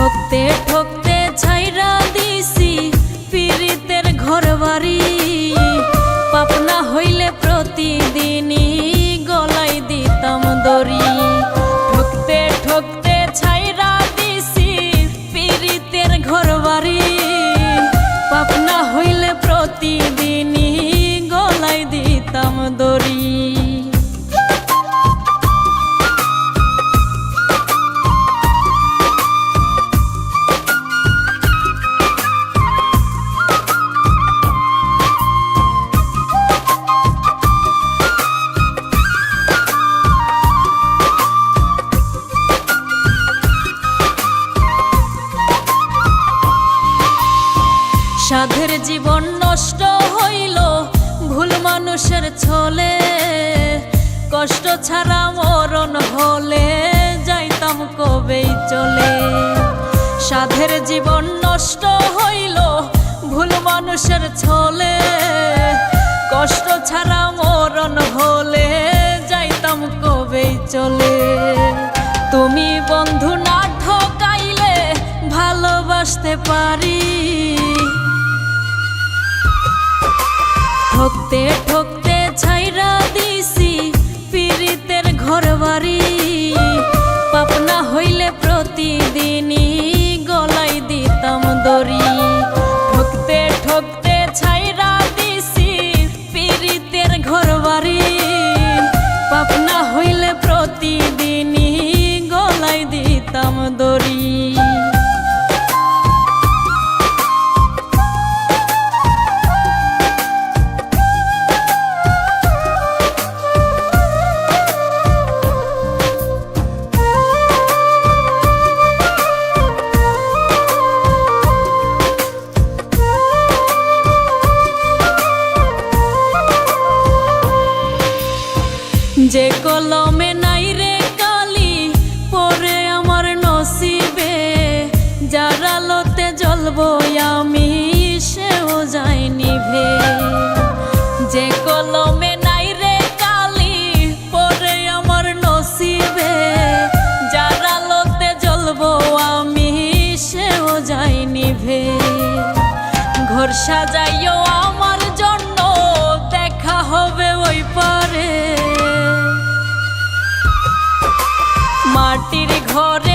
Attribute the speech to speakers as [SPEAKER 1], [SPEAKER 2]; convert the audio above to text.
[SPEAKER 1] ঠকতে ঠকতে ছাইরা দিছি পীড়িতের ঘরবাড়ি। পাপ না হইলে প্রতিদিনই গলায় দিতাম দড়ি। ঠকতে ঠকতে ছাইরা দিছি পীড়িতের ঘরবাড়ি। পাপ না হইলে প্রতিদিনই গলায় দিতাম দড়ি। সাধের জীবন নষ্ট হইল ভুল মানুষের ছলে। কষ্ট ছাড়া মরণ হলে যাইতাম কবেই চলে। সাধের জীবন নষ্ট হইল ভুল মানুষের ছলে। কষ্ট ছাড়া মরণ হলে যাইতাম কবেই চলে। তুমি বন্ধু না ঠকাইলে ভালোবাসতে পারি। ঠকতে ঠকতে ছাইরা দিছি পীড়িতের ঘরবাড়ি। পাপ না হইলে প্রতিদিনই গলায় দিতাম দড়ি। ঠকতে ঠকতে ছাইরা দিছি পীড়িতের ঘরবাড়ি। পাপ না হইলে প্রতিদিনই গলায় দিতাম দড়ি। যে কলমে নাই রে কালি পরে আমার নসিবে। যার আলোতে জ্বলবো আমি সেও যায় নিভে। যে কলমে নাই রে কালি পরে আমার নসিবে। যার আলোতে জ্বলবো আমি সেও যায় নিভে। ঘর সাজাইও আমার জন্য দেখা হবে ওই পারে। মাটির ঘরে